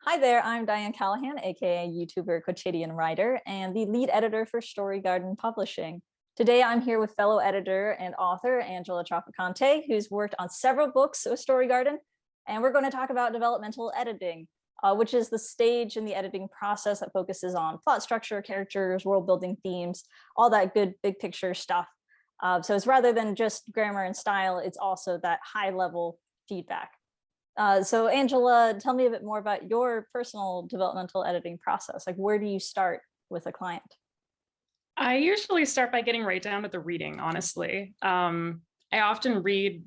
Hi there, I'm Diane Callahan, aka YouTuber, quotidian writer, and the lead editor for Story Garden Publishing. Today I'm here with fellow editor and author Angela Traficante, who's worked on several books with Story Garden, and we're going to talk about developmental editing, which is the stage in the editing process that focuses on plot structure, characters, world building themes, all that good big picture stuff. So it's rather than just grammar and style, it's also that high level feedback. So Angela, tell me a bit more about your personal developmental editing process. Like, where do you start with a client? I usually start by getting right down to the reading, honestly. I often read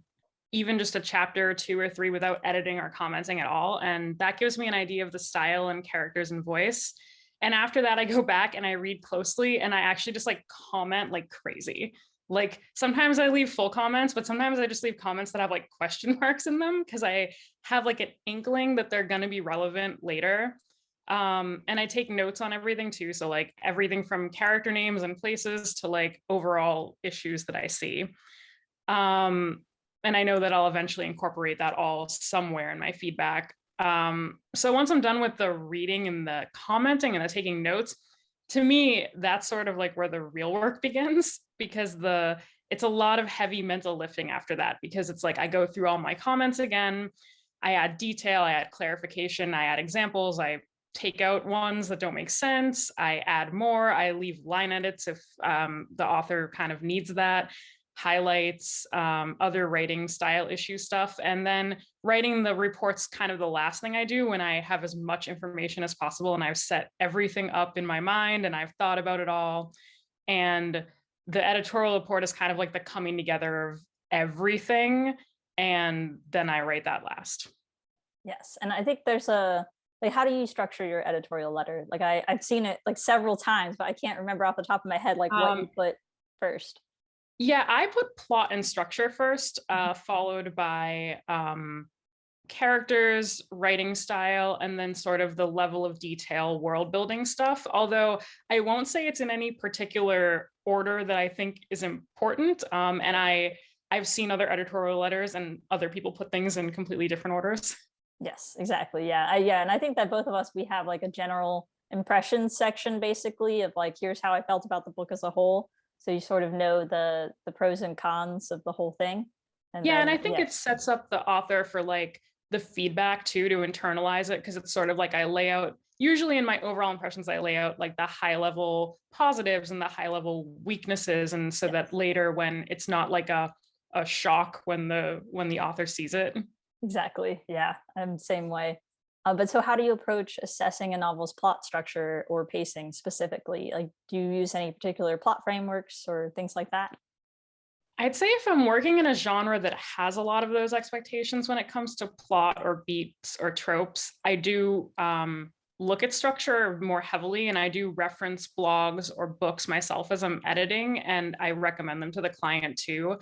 even just a chapter, two or three, without editing or commenting at all. And that gives me an idea of the style and characters and voice. And after that, I go back and I read closely and I actually just like comment like crazy. Like sometimes I leave full comments, but sometimes I just leave comments that have like question marks in them because I have like an inkling that they're going to be relevant later. And I take notes on everything too. So like everything from character names and places to like overall issues that I see. And I know that I'll eventually incorporate that all somewhere in my feedback. So once I'm done with the reading and the commenting and the taking notes, to me, that's sort of like where the real work begins because it's a lot of heavy mental lifting after that because it's like I go through all my comments again, I add detail, I add clarification, I add examples, I take out ones that don't make sense, I add more, I leave line edits if the author kind of needs that, highlights, other writing style issue stuff. And then writing the reports kind of the last thing I do when I have as much information as possible and I've set everything up in my mind and I've thought about it all. And the editorial report is kind of like the coming together of everything. And then I write that last. Yes, and I think there's like, how do you structure your editorial letter? Like I've seen it like several times, but I can't remember off the top of my head like what you put first. Yeah, I put plot and structure first, followed by characters, writing style, and then sort of the level of detail, world building stuff. Although I won't say it's in any particular order that I think is important. And I've seen other editorial letters and other people put things in completely different orders. Yes, exactly. Yeah, and I think that both of us, we have like a general impressions section basically of like, here's how I felt about the book as a whole. So you sort of know the pros and cons of the whole thing. And Yeah, and I then think yeah, it sets up the author for like the feedback too to internalize it because it's sort of like I lay out usually in my overall impressions I lay out like the high level positives and the high level weaknesses and so that yes, later when it's not like a shock when the author sees it. exactly. Yeah, I'm the same way. But so how do you approach assessing a novel's plot structure or pacing specifically? Like, do you use any particular plot frameworks or things like that? I'd say if I'm working in a genre that has a lot of those expectations when it comes to plot or beats or tropes, I do look at structure more heavily and I do reference blogs or books myself as I'm editing and I recommend them to the client too.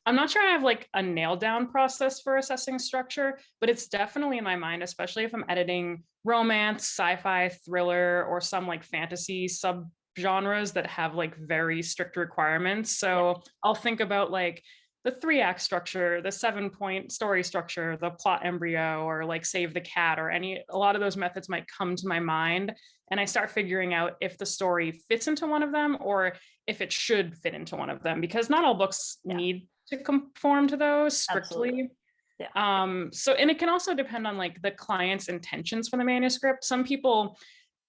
I'm not sure I have like a nailed down process for assessing structure, but it's definitely in my mind, especially if I'm editing romance, sci-fi, thriller, or some like fantasy sub genres that have like very strict requirements. Yeah, So I'll think about like the 3 act structure, the 7 point story structure, the plot embryo, or like save the cat, or a lot of those methods might come to my mind. And I start figuring out if the story fits into one of them or if it should fit into one of them, because not all books yeah, need to conform to those absolutely. strictly. Yeah. So, and it can also depend on like the client's intentions for the manuscript. Some people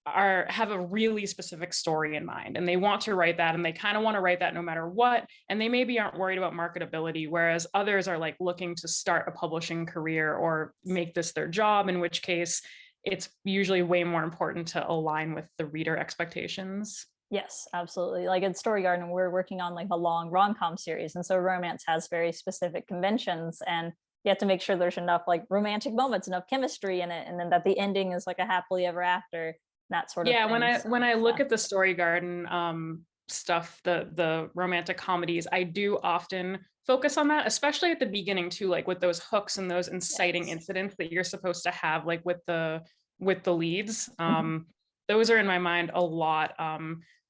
have a really specific story in mind and they want to write that and they kind of want to write that no matter what, and they maybe aren't worried about marketability, whereas others are like looking to start a publishing career or make this their job, in which case it's usually way more important to align with the reader expectations. Yes, absolutely. Like at Story Garden, we're working on like a long rom-com series. And so romance has very specific conventions and you have to make sure there's enough like romantic moments, enough chemistry in it, and then that the ending is like a happily ever after, that sort of Yeah, when thing. I So, when I look yeah. at the story garden stuff, the romantic comedies, I do often focus on that, especially at the beginning too, like with those hooks and those inciting Yes. incidents that you're supposed to have, like with the leads. Mhm. Those are in my mind a lot.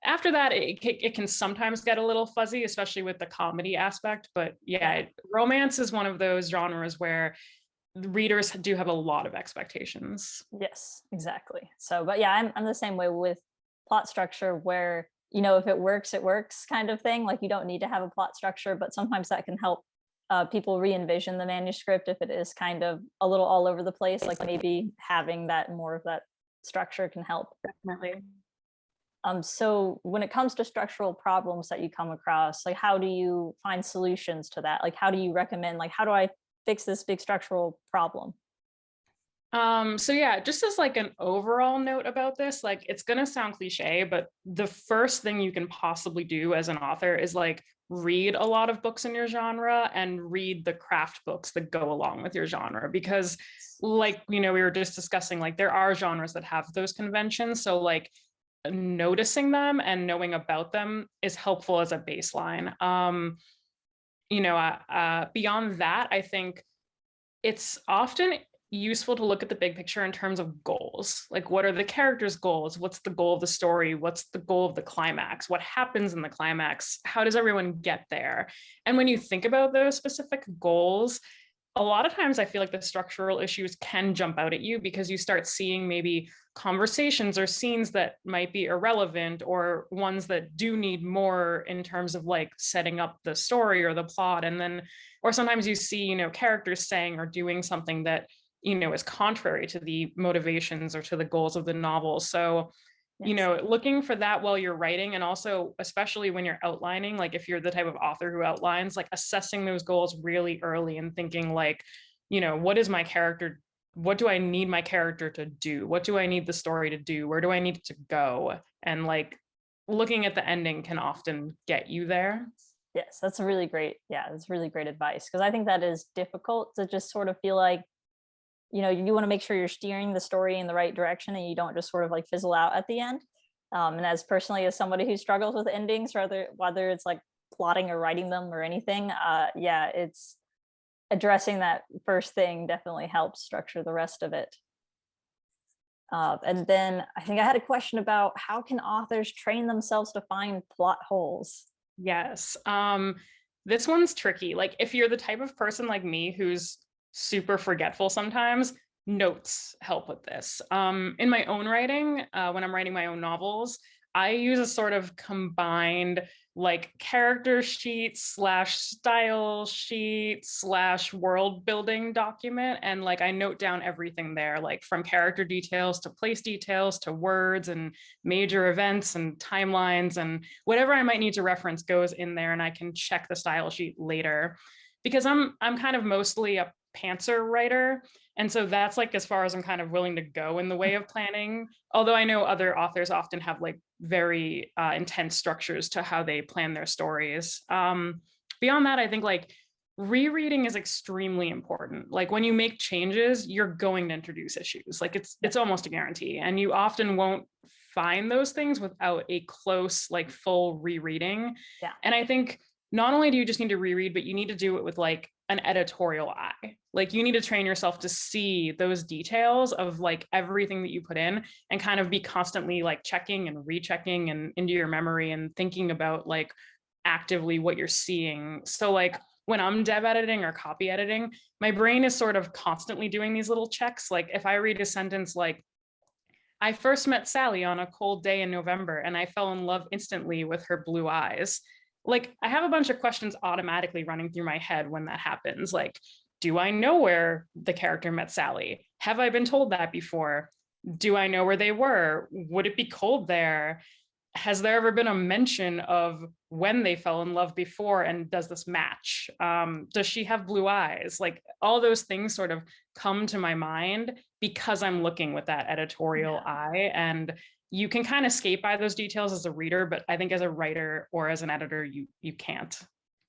After that, it can sometimes get a little fuzzy, especially with the comedy aspect. But Yeah. yeah, romance is one of those genres where readers do have a lot of expectations. Yes, exactly. So, but yeah, I'm the same way with plot structure where, if it works kind of thing. Like you don't need to have a plot structure, but sometimes that can help people re-envision the manuscript if it is kind of a little all over the place. Like maybe having that more of that structure can help. Definitely. So when it comes to structural problems that you come across, like how do you find solutions to that? Like how do you recommend, like how do I fix this big structural problem? So yeah, just as like an overall note about this, like it's gonna sound cliche, but the first thing you can possibly do as an author is like read a lot of books in your genre and read the craft books that go along with your genre. Because like, we were just discussing, like there are genres that have those conventions. So like noticing them and knowing about them is helpful as a baseline. Beyond that, I think it's often useful to look at the big picture in terms of goals. Like, what are the characters' goals? What's the goal of the story? What's the goal of the climax? What happens in the climax? How does everyone get there? And when you think about those specific goals, a lot of times I feel like the structural issues can jump out at you because you start seeing maybe conversations or scenes that might be irrelevant, or ones that do need more in terms of like setting up the story or the plot. And then, or sometimes you see, characters saying or doing something that, is contrary to the motivations or to the goals of the novel. So Yes. looking for that while you're writing, and also especially when you're outlining, like if you're the type of author who outlines, like assessing those goals really early and thinking like, what is my character, what do I need my character to do, what do I need the story to do, where do I need it to go, and like looking at the ending can often get you there. Yes, that's a really great, yeah, that's really great advice because I think that is difficult to just sort of feel like, you want to make sure you're steering the story in the right direction and you don't just sort of like fizzle out at the end. And as personally as somebody who struggles with endings, whether it's like plotting or writing them or anything, yeah, it's addressing that first thing definitely helps structure the rest of it. And then I think I had a question about how can authors train themselves to find plot holes? Yes. This one's tricky. Like if you're the type of person like me who's super forgetful sometimes, notes help with this. In my own writing, when I'm writing my own novels, I use a sort of combined like character sheet slash style sheet slash world building document. And like I note down everything there, like from character details to place details to words and major events and timelines, and whatever I might need to reference goes in there, and I can check the style sheet later. Because I'm kind of mostly a pantser writer, and so that's like as far as I'm kind of willing to go in the way of planning. Although I know other authors often have like very intense structures to how they plan their stories. Beyond that, I think like rereading is extremely important. Like when you make changes, you're going to introduce issues. Like it's almost a guarantee, and you often won't find those things without a close, like full rereading. Yeah. And I think not only do you just need to reread, but you need to do it with like an editorial eye. Like you need to train yourself to see those details of like everything that you put in, and kind of be constantly like checking and rechecking and into your memory and thinking about like actively what you're seeing. So like when I'm dev editing or copy editing, my brain is sort of constantly doing these little checks. Like if I read a sentence like, I first met Sally on a cold day in November and I fell in love instantly with her blue eyes. Like I have a bunch of questions automatically running through my head when that happens. Like, do I know where the character met Sally? Have I been told that before? Do I know where they were? Would it be cold there? Has there ever been a mention of when they fell in love before, and does this match? Does she have blue eyes? Like all those things sort of come to my mind because I'm looking with that editorial eye. And you can kind of skate by those details as a reader, but I think as a writer or as an editor, you can't.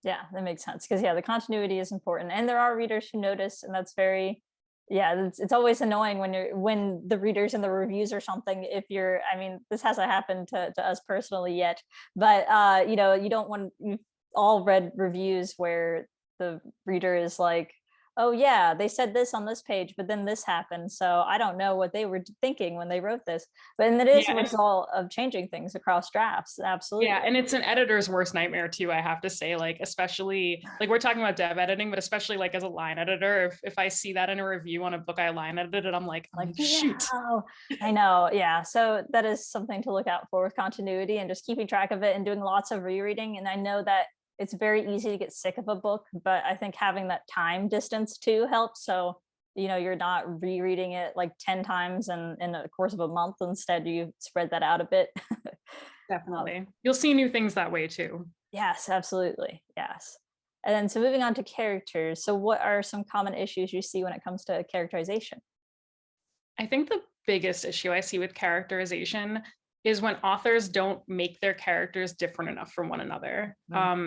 Yeah, that makes sense because yeah, the continuity is important, and there are readers who notice, and that's very, yeah, it's always annoying when the readers in the reviews or something. If you're, I mean, this hasn't happened to us personally yet, but you don't want, you've all read reviews where the reader is like, oh yeah, they said this on this page, but then this happened. So I don't know what they were thinking when they wrote this. But and it is a Yeah, result of changing things across drafts. yeah, Absolutely. and it's an editor's worst nightmare too, I have to say, like, especially like we're talking about dev editing, but especially like as a line editor, if I see that in a review on a book I line edited, I'm Like, like, shoot. no, I know. Yeah. So that is something to look out for with continuity and just keeping track of it and doing lots of rereading. And I know that it's very easy to get sick of a book, but I think having that time distance too helps. So, you're not rereading it like 10 times in the course of a month. Instead, you spread that out a bit. Um, Definitely. You'll see new things that way too. yes, absolutely. Yes. And then so moving on to characters. So what are some common issues you see when it comes to characterization? I think the biggest issue I see with characterization is when authors don't make their characters different enough from one another.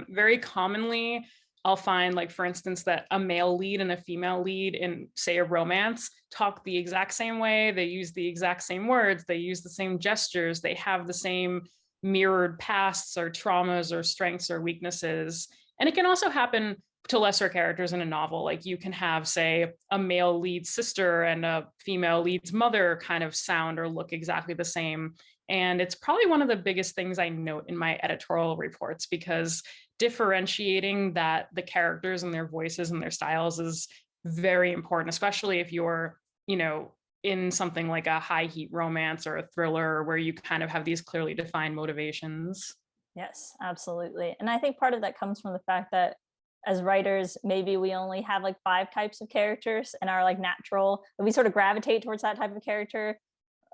Very commonly, I'll find, like, for instance, that a male lead and a female lead in, say, a romance talk the exact same way, they use the exact same words, they use the same gestures, they have the same mirrored pasts or traumas or strengths or weaknesses. And it can also happen to lesser characters in a novel. Like, you can have, say, a male lead sister and a female lead's mother kind of sound or look exactly the same. And it's probably one of the biggest things I note in my editorial reports, because differentiating that the characters and their voices and their styles is very important, especially if you're, in something like a high heat romance or a thriller where you kind of have these clearly defined motivations. Yes, absolutely. And I think part of that comes from the fact that as writers, maybe we only have like 5 types of characters and are like natural, we sort of gravitate towards that type of character.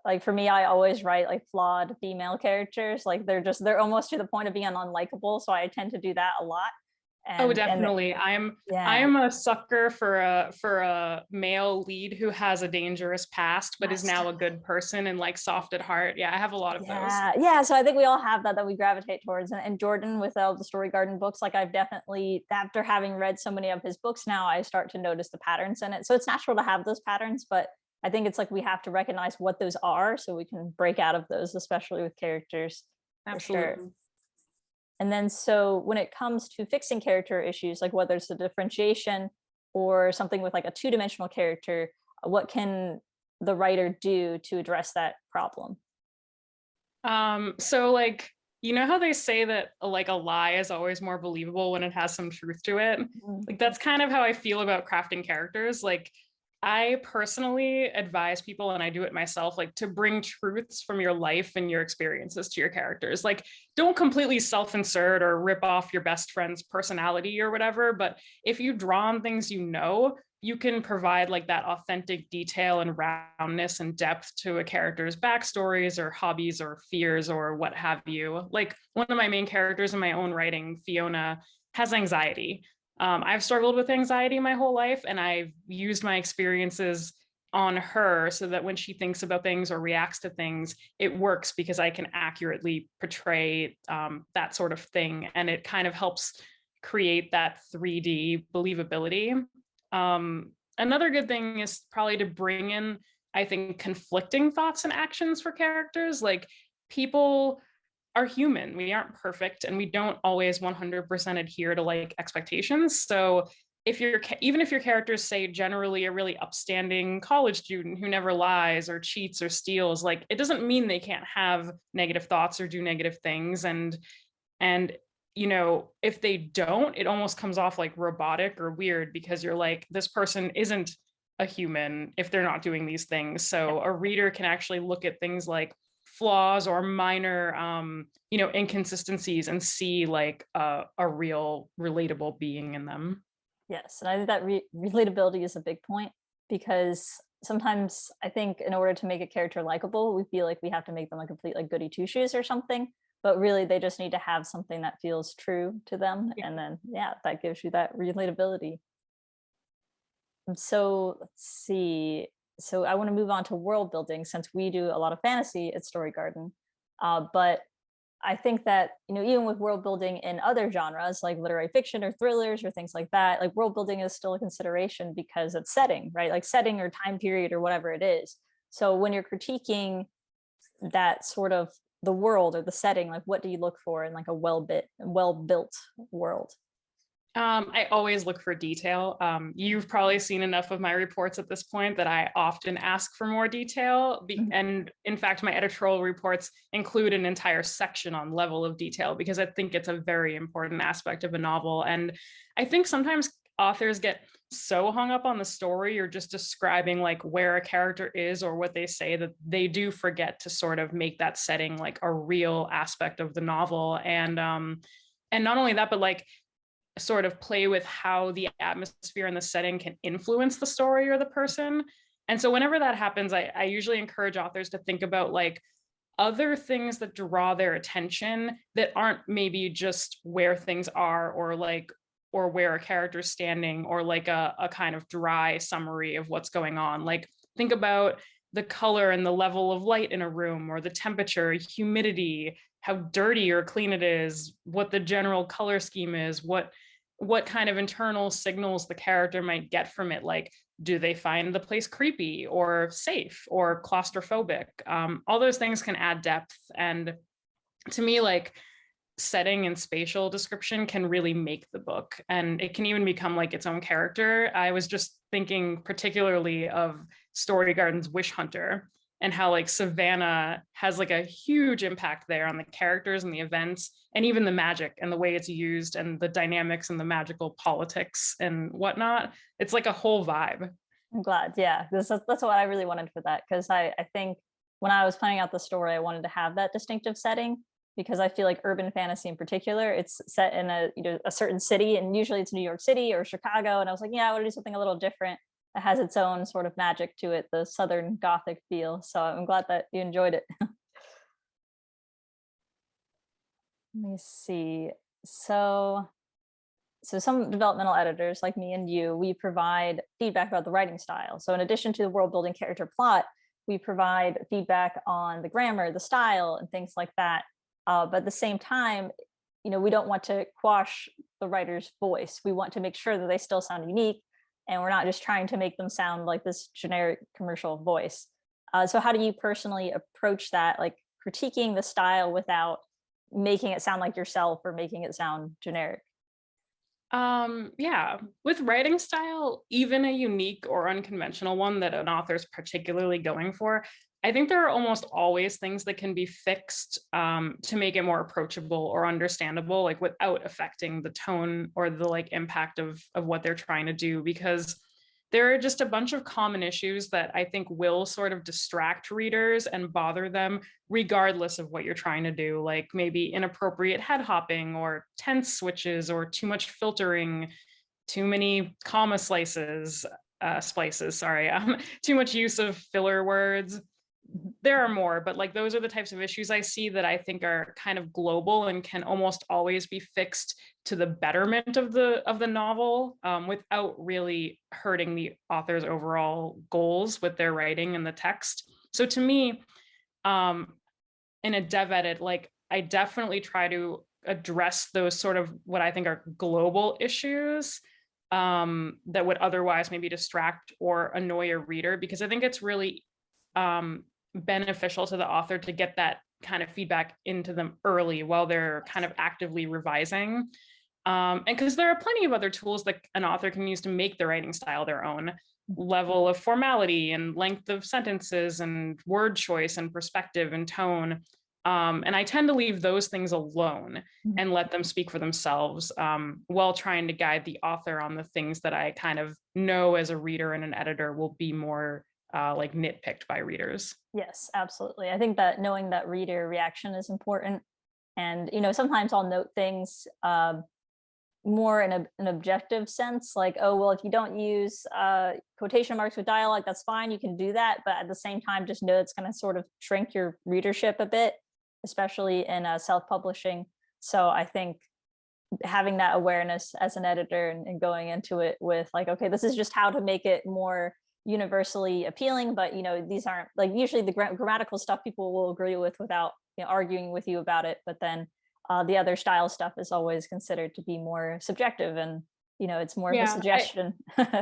Like for me, I always write like flawed female characters. Like they're almost to the point of being unlikable. So I tend to do that a lot. Oh, And definitely. I yeah, am a sucker for a male lead who has a dangerous past but is yes. now a good person and, like, soft at heart. Yeah, I have a lot of those. Yeah. So I think we all have that we gravitate towards. And Jordan, with all the Story Garden books, like I've definitely, after having read so many of his books now, I start to notice the patterns in it. So it's natural to have those patterns, but I think it's like we have to recognize what those are so we can break out of those, especially with characters, for sure. Absolutely. And then so when it comes to fixing character issues, like whether it's the differentiation or something with like a two-dimensional character, what can the writer do to address that problem? So, like, you know how they say that, like, a lie is always more believable when it has some truth to it? Mhm. Like, that's kind of how I feel about crafting characters. Like, I personally advise people, and I do it myself, like, to bring truths from your life and your experiences to your characters. Like, don't completely self-insert or rip off your best friend's personality or whatever, but if you draw on things you can provide, like, that authentic detail and roundness and depth to a character's backstories or hobbies or fears or what have you. Like, one of my main characters in my own writing, Fiona, has anxiety. I've struggled with anxiety my whole life, and I've used my experiences on her so that when she thinks about things or reacts to things, it works because I can accurately portray that sort of thing. And it kind of helps create that 3D believability. Another good thing is probably to bring in, I think, conflicting thoughts and actions for characters. Like, people are human. We aren't perfect and we don't always 100% adhere to, like, expectations. So even if your characters, say, generally a really upstanding college student who never lies or cheats or steals, like, it doesn't mean they can't have negative thoughts or do negative things. And if they don't, it almost comes off like robotic or weird, because you're like, this person isn't a human if they're not doing these things. So a reader can actually look at things like flaws or minor inconsistencies and see, like, a real relatable being in them. Yes, and I think that relatability is a big point because sometimes I think in order to make a character likable, we feel like we have to make them a complete like goody two shoes or something. But really, they just need to have something that feels true to them, Yeah. and then yeah, that gives you that relatability. And so let's see. So I want to move on to world building since we do a lot of fantasy at Story Garden. But I think that, even with world building in other genres like literary fiction or thrillers or things like that, like world building is still a consideration because it's setting, right? Like setting or time period or whatever it is. So when you're critiquing that sort of the world or the setting, like what do you look for in like a well built world? I always look for detail. You've probably seen enough of my reports at this point that I often ask for more detail. And in fact, my editorial reports include an entire section on level of detail because I think it's a very important aspect of a novel. And I think sometimes authors get so hung up on the story or just describing like where a character is or what they say that they do forget to sort of make that setting like a real aspect of the novel. And not only that, but like sort of play with how the atmosphere and the setting can influence the story or the person. And so whenever that happens, I usually encourage authors to think about like other things that draw their attention that aren't maybe just where things are or like or where a character's standing or like a kind of dry summary of what's going on. Like think about the color and the level of light in a room or the temperature, humidity, how dirty or clean it is, what the general color scheme is, what kind of internal signals the character might get from it. Like, do they find the place creepy or safe or claustrophobic? All those things can add depth. And to me, like setting and spatial description can really make the book. And it can even become like its own character. I was just thinking particularly of Story Garden's Wish Hunter and how like Savannah has like a huge impact there on the characters and the events and even the magic and the way it's used and the dynamics and the magical politics and whatnot. It's like a whole vibe. I'm glad. Yeah, that's what I really wanted for that, because I think when I was planning out the story, I wanted to have that distinctive setting, because I feel like urban fantasy in particular, it's set in a certain city, and usually it's New York City or Chicago. And I was like, yeah, I want to do something a little different that has its own sort of magic to it, the Southern Gothic feel. So I'm glad that you enjoyed it. Let me see. So some developmental editors like me and you, we provide feedback about the writing style. So in addition to the world building character plot, we provide feedback on the grammar, the style, and things like that. But at the same time, we don't want to quash the writer's voice. We want to make sure that they still sound unique, and we're not just trying to make them sound like this generic commercial voice. So how do you personally approach that, like critiquing the style without making it sound like yourself or making it sound generic? Yeah, with writing style, even a unique or unconventional one that an author's particularly going for, I think there are almost always things that can be fixed to make it more approachable or understandable, like without affecting the tone or the like impact of what they're trying to do, because there are just a bunch of common issues that I think will sort of distract readers and bother them regardless of what you're trying to do, like maybe inappropriate head hopping or tense switches or too much filtering, too many comma splices, sorry, too much use of filler words. There are more, but like those are the types of issues I see that I think are kind of global and can almost always be fixed to the betterment of the novel, without really hurting the author's overall goals with their writing and the text. So to me, in a dev edit, like I definitely try to address those sort of what I think are global issues that would otherwise maybe distract or annoy a reader, because I think it's really beneficial to the author to get that kind of feedback into them early while they're kind of actively revising. And because there are plenty of other tools that an author can use to make the writing style their own, level of formality and length of sentences and word choice and perspective and tone. And I tend to leave those things alone and let them speak for themselves, while trying to guide the author on the things that I kind of know as a reader and an editor will be more like nitpicked by readers. Yes, absolutely. I think that knowing that reader reaction is important. And, sometimes I'll note things more in an objective sense, like, oh, well, if you don't use quotation marks with dialogue, that's fine. You can do that. But at the same time, just know it's going to sort of shrink your readership a bit, especially in self-publishing. So I think having that awareness as an editor and going into it with like, okay, this is just how to make it more universally appealing, but these aren't like usually the grammatical stuff people will agree with without arguing with you about it, but then the other style stuff is always considered to be more subjective, and it's more of a suggestion.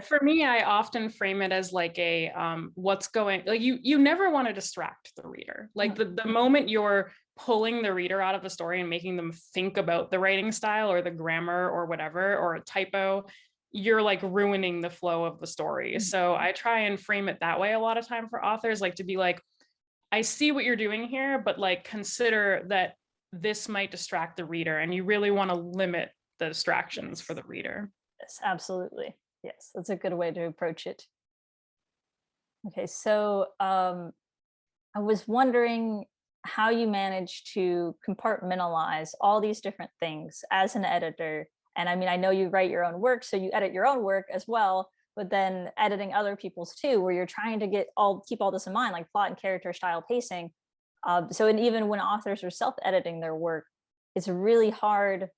For me, I often frame it as like a what's going, like you never want to distract the reader. Like the moment you're pulling the reader out of the story and making them think about the writing style or the grammar or whatever, or a typo, you're like ruining the flow of the story. So I try and frame it that way a lot of time for authors, like to be like, I see what you're doing here, but like consider that this might distract the reader, and you really want to limit the distractions for the reader. Yes, absolutely. Yes, that's a good way to approach it. Okay, so I was wondering how you manage to compartmentalize all these different things as an editor. And I mean, I know you write your own work, so you edit your own work as well, but then editing other people's too, where you're trying to keep all this in mind, like plot and character, style, pacing. And even when authors are self-editing their work, it's really hard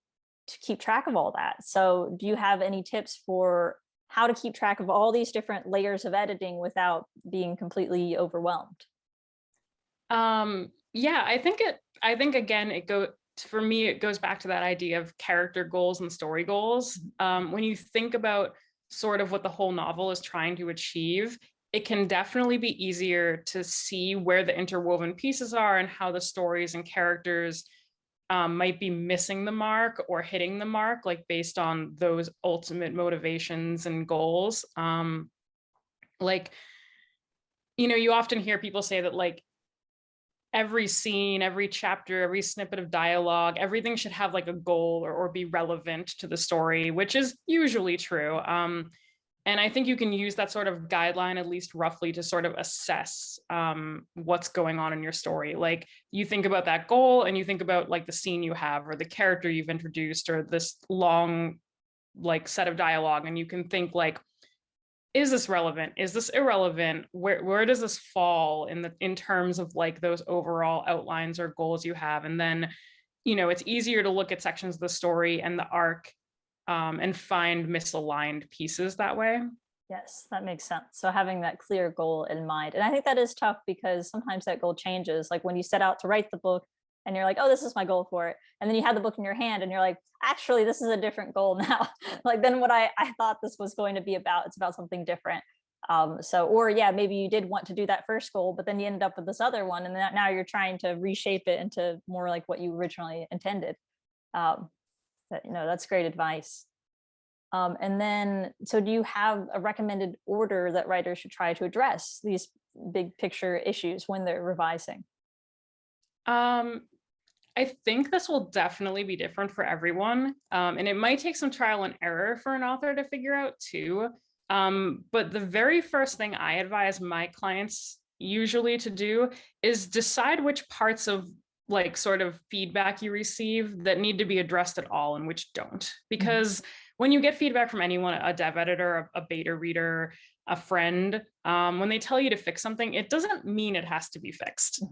to keep track of all that. So do you have any tips for how to keep track of all these different layers of editing without being completely overwhelmed? Yeah, I think again, for me, it goes back to that idea of character goals and story goals. When you think about sort of what the whole novel is trying to achieve, it can definitely be easier to see where the interwoven pieces are and how the stories and characters might be missing the mark or hitting the mark, like based on those ultimate motivations and goals. Like, you often hear people say that like every scene, every chapter, every snippet of dialogue, everything should have like a goal or be relevant to the story, which is usually true. And I think you can use that sort of guideline, at least roughly, to sort of assess what's going on in your story. Like you think about that goal and you think about like the scene you have or the character you've introduced or this long like set of dialogue. And you can think like, is this relevant? Is this irrelevant? Where does this fall in terms of like those overall outlines or goals you have? And then, it's easier to look at sections of the story and the arc and find misaligned pieces that way. Yes, that makes sense. So having that clear goal in mind. And I think that is tough because sometimes that goal changes. Like when you set out to write the book and you're like, oh, this is my goal for it. And then you have the book in your hand and you're like, actually, this is a different goal now. Like then what I thought this was going to be about, it's about something different. Or yeah, maybe you did want to do that first goal, but then you ended up with this other one. And then now you're trying to reshape it into more like what you originally intended. That's great advice. And then, so do you have a recommended order that writers should try to address these big picture issues when they're revising? I think this will definitely be different for everyone. And it might take some trial and error for an author to figure out too. But the very first thing I advise my clients usually to do is decide which parts of like sort of feedback you receive that need to be addressed at all and which don't. Because when you get feedback from anyone, a dev editor, a beta reader, a friend, when they tell you to fix something, it doesn't mean it has to be fixed.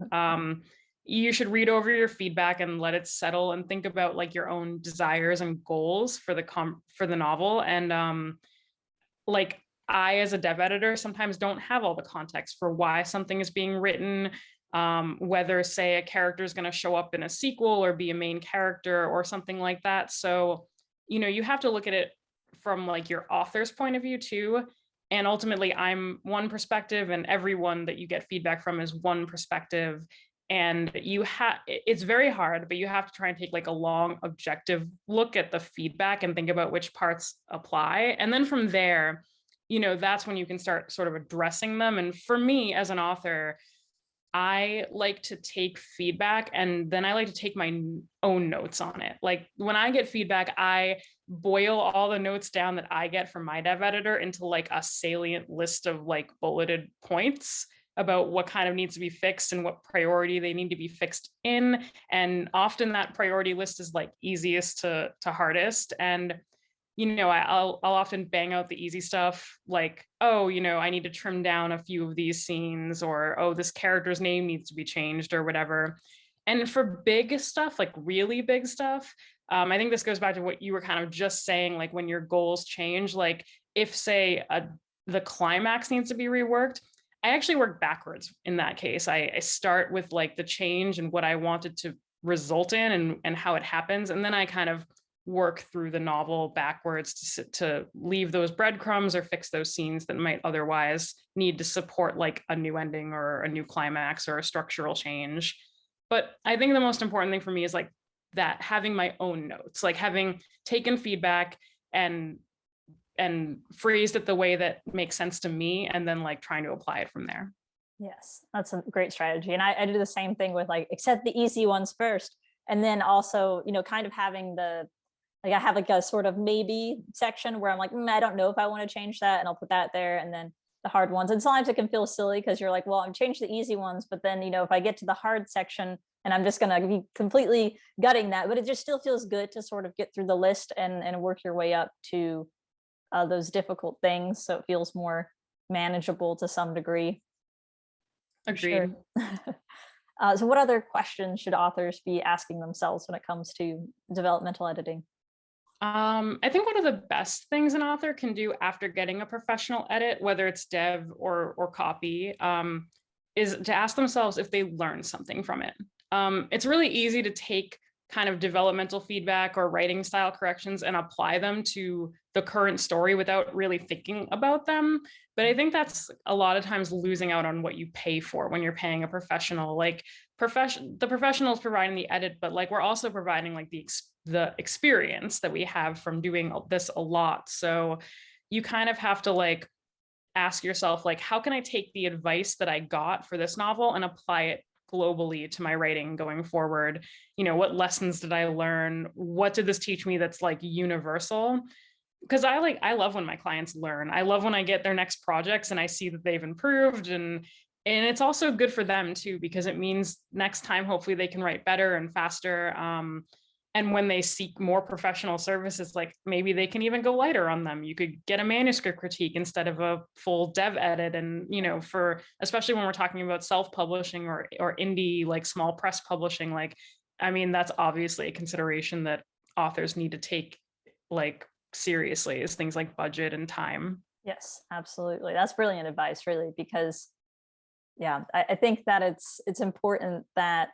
You should read over your feedback and let it settle and think about like your own desires and goals for the novel. And like I, as a dev editor, sometimes don't have all the context for why something is being written, whether say a character is going to show up in a sequel or be a main character or something like that. So, you have to look at it from like your author's point of view too. And ultimately I'm one perspective and everyone that you get feedback from is one perspective. And it's very hard, but you have to try and take like a long objective look at the feedback and think about which parts apply. And then from there, that's when you can start sort of addressing them. And for me as an author, I like to take feedback and then I like to take my own notes on it. Like when I get feedback, I boil all the notes down that I get from my dev editor into like a salient list of like bulleted points about what kind of needs to be fixed and what priority they need to be fixed in. And often that priority list is like easiest to hardest. And I'll often bang out the easy stuff like, oh, I need to trim down a few of these scenes, or, oh, this character's name needs to be changed or whatever. And for big stuff, like really big stuff, I think this goes back to what you were kind of just saying, like when your goals change, like if say the climax needs to be reworked, I actually work backwards in that case. I start with like the change and what I wanted to result in and how it happens. And then I kind of work through the novel backwards to leave those breadcrumbs or fix those scenes that might otherwise need to support like a new ending or a new climax or a structural change. But I think the most important thing for me is like that having my own notes, like having taken feedback and phrased it the way that makes sense to me, and then like trying to apply it from there. Yes, that's a great strategy. And I do the same thing with like, accept the easy ones first. And then also, kind of having like I have like a sort of maybe section where I'm like, I don't know if I want to change that. And I'll put that there. And then the hard ones. And sometimes it can feel silly because you're like, well, I'm changed the easy ones. But then, if I get to the hard section and I'm just going to be completely gutting that, but it just still feels good to sort of get through the list and work your way up to those difficult things. So it feels more manageable to some degree. Agreed. Sure. So what other questions should authors be asking themselves when it comes to developmental editing? I think one of the best things an author can do after getting a professional edit, whether it's dev or copy, is to ask themselves if they learned something from it. It's really easy to take kind of developmental feedback or writing style corrections and apply them to the current story without really thinking about them. But I think that's a lot of times losing out on what you pay for when you're paying a professional. Like the professional is providing the edit, but like we're also providing like the experience that we have from doing this a lot. So you kind of have to like ask yourself, like, how can I take the advice that I got for this novel and apply it globally to my writing going forward? What lessons did I learn? What did this teach me that's like universal? Because I love when my clients learn. I love when I get their next projects and I see that they've improved, and it's also good for them too, because it means next time hopefully they can write better and faster. And when they seek more professional services, like maybe they can even go lighter on them. You could get a manuscript critique instead of a full dev edit. And for especially when we're talking about self-publishing or indie like small press publishing, like I mean that's obviously a consideration that authors need to take like seriously, is things like budget and time. Yes, absolutely. That's brilliant advice, really, because yeah, I think that it's important that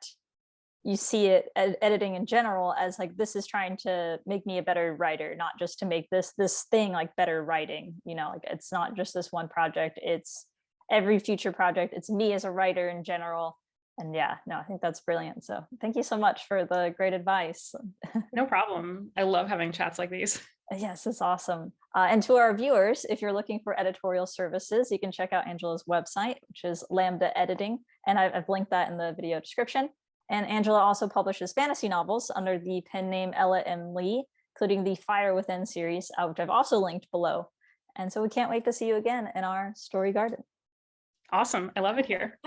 you see it editing in general as like, this is trying to make me a better writer, not just to make this thing like better writing. Like it's not just this one project, it's every future project, it's me as a writer in general. And yeah, no, I think that's brilliant. So thank you so much for the great advice. No problem. I love having chats like these. Yes, it's awesome. And to our viewers, if you're looking for editorial services, you can check out Angela's website, which is Lambda Editing, and I've linked that in the video description. And Angela also publishes fantasy novels under the pen name Ella M. Lee, including the Fire Within series, which I've also linked below. And so we can't wait to see you again in our story garden. Awesome. I love it here.